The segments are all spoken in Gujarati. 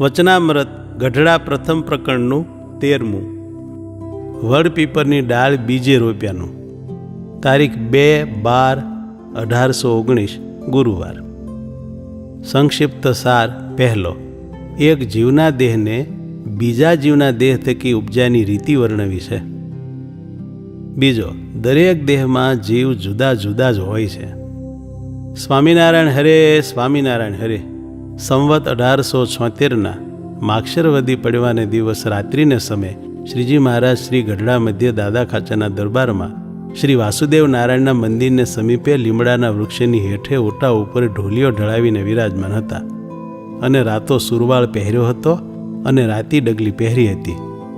વચનામૃત ગઢડા પ્રથમ પ્રકરણનું 13મું. વડપીપરની ડાળ બીજે રોપ્યાનું. તારીખ 2/12/1819 ગુરુવાર. સંક્ષિપ્ત સાર પહેલો. એક જીવના દેહને બીજા જીવના દેહ થકી ઉપજાની રીતિ વર્ણવી છે. બીજો, દરેક દેહમાં જીવ જુદા જુદા જ હોય છે. સ્વામિનારાયણ હરે, સ્વામિનારાયણ હરે. સંવત 1876ના માક્ષરવદી પડવાને દિવસ રાત્રિને સમયે શ્રીજી મહારાજ શ્રી ગઢડા મધ્ય દાદા ખાચાના દરબારમાં શ્રી વાસુદેવ નારાયણના મંદિરને સમીપે લીમડાના વૃક્ષની હેઠે ઓટા ઉપર ઢોલીઓ ઢળાવીને વિરાજમાન હતા. અને રાતો સુરવાળ પહેર્યો હતો અને રાતી ડગલી પહેરી હતી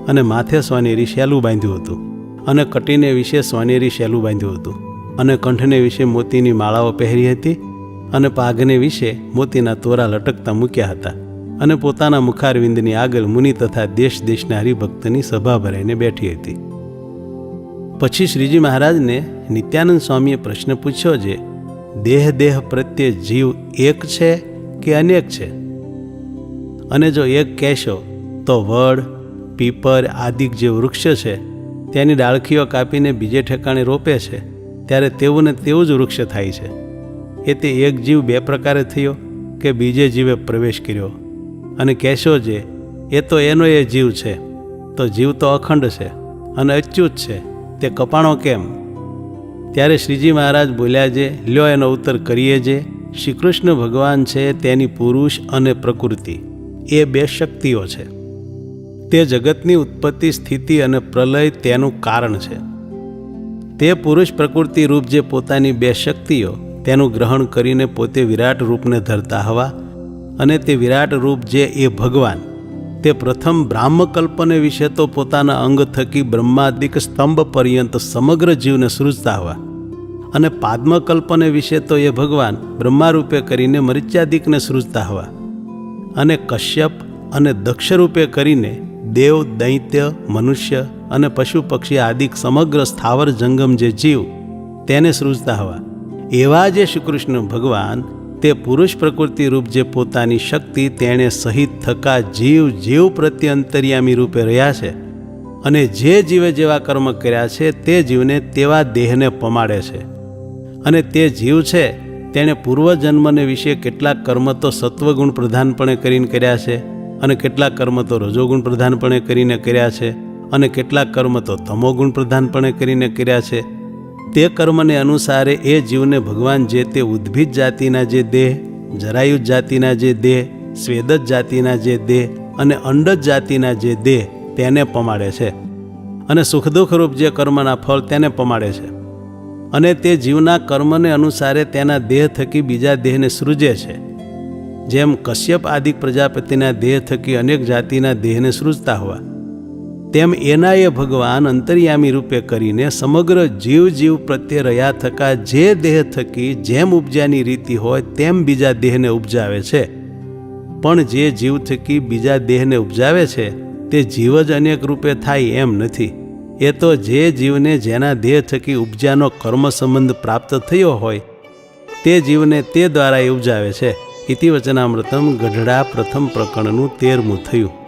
અને માથે સોનેરી શેલું બાંધ્યું હતું અને કટીને વિશે સોનેરી શેલું બાંધ્યું હતું અને કંઠને વિશે મોતીની માળાઓ પહેરી હતી અને પાઘને વિશે મોતીના તોરા લટકતા મૂક્યા હતા અને પોતાના મુખારવિંદની આગળ મુનિ તથા દેશ દેશના હરિભક્તની સભા ભરાઈને બેઠી હતી. પછી શ્રીજી મહારાજને નિત્યાનંદ સ્વામીએ પ્રશ્ન પૂછ્યો છે, દેહ પ્રત્યે જીવ એક છે કે અનેક છે? અને જો એક કહેશો તો વડ, પીપર આદિક જે વૃક્ષ છે તેની ડાળખીઓ કાપીને બીજે ઠેકાણે રોપે છે ત્યારે તેવું ને તેવું જ વૃક્ષ થાય છે. એ તે એક જીવ બે પ્રકારે થયો કે બીજે જીવે પ્રવેશ કર્યો? અને કહેશો જે એ તો એનો એ જીવ છે, તો જીવ તો અખંડ છે અને અચ્યુત છે, તે કપાણો કેમ? ત્યારે શ્રીજી મહારાજ બોલ્યા જે, લ્યો એનો ઉત્તર કરીએ જે. શ્રી કૃષ્ણ ભગવાન છે તેની પુરુષ અને પ્રકૃતિ એ બે શક્તિઓ છે. તે જગતની ઉત્પત્તિ, સ્થિતિ અને પ્રલય તેનું કારણ છે. તે પુરુષ પ્રકૃતિ રૂપ જે પોતાની બે શક્તિઓ તેનું ગ્રહણ કરીને પોતે વિરાટ રૂપને ધરતા હવા અને તે વિરાટ રૂપ જે એ ભગવાન તે પ્રથમ બ્રાહ્મકલ્પને વિશે તો પોતાના અંગ થકી બ્રહ્માદિક સ્તંભ પર્યંત સમગ્ર જીવને સૃજતા હવા અને પાદ્મકલ્પને વિશે તો એ ભગવાન બ્રહ્મારૂપે કરીને મરિચ્યાદિકને સૃજતા હવા અને કશ્યપ અને દક્ષરૂપે કરીને દેવ, દૈત્ય, મનુષ્ય અને પશુ પક્ષી આદિક સમગ્ર સ્થાવર જંગમ જે જીવ તેને સૃજતા હવા એવા જે શ્રી કૃષ્ણ ભગવાન તે પુરુષ પ્રકૃતિ રૂપ જે પોતાની શક્તિ તેણે સહિત થકા જીવ પ્રત્યે અંતર્યામી રૂપે રહ્યા છે અને જે જીવે જેવા કર્મ કર્યા છે તે જીવને તેવા દેહને પમાડે છે. અને તે જીવ છે તેણે પૂર્વજન્મને વિશે કેટલાક કર્મ તો સત્વગુણ પ્રધાનપણે કરીને કર્યા છે અને કેટલાક કર્મ તો રજોગુણ પ્રધાનપણે કરીને કર્યા છે અને કેટલાક કર્મ તો તમોગુણ પ્રધાનપણે કરીને કર્યા છે. તે કર્મને અનુસારે એ જીવને ભગવાન જે તે ઉદ્ભિજ જાતિના જે દેહ, જરાયુજ જાતિના જે દેહ, સ્વેદજ જાતિના જે દેહ અને અંડજ જાતિના જે દેહ તેને પમાડે છે અને સુખ દુઃખ રૂપ જે કર્મના ફળ તેને પમાડે છે. અને તે જીવના કર્મને અનુસારે તેના દેહ થકી બીજા દેહને સૃજે છે. જેમ કશ્યપ આદિક પ્રજાપતિના દેહ થકી અનેક જાતિના દેહને સૃજતા હોવા તેમ એના એ ભગવાન અંતર્યામી રૂપે કરીને સમગ્ર જીવ પ્રત્યે રહ્યા થકા જે દેહ થકી જેમ ઉપજાની રીતિ હોય તેમ બીજા દેહને ઉપજાવે છે. પણ જે જીવ થકી બીજા દેહને ઉપજાવે છે તે જીવ જ અનેક રૂપે થાય એમ નથી. એ તો જે જીવને જેના દેહ થકી ઉપજાનો કર્મ સંબંધ પ્રાપ્ત થયો હોય તે જીવને તે દ્વારા ઉપજાવે છે. ઇતિ વચનામૃતમ ગઢડા પ્રથમ પ્રકરણનું 13મું થયું.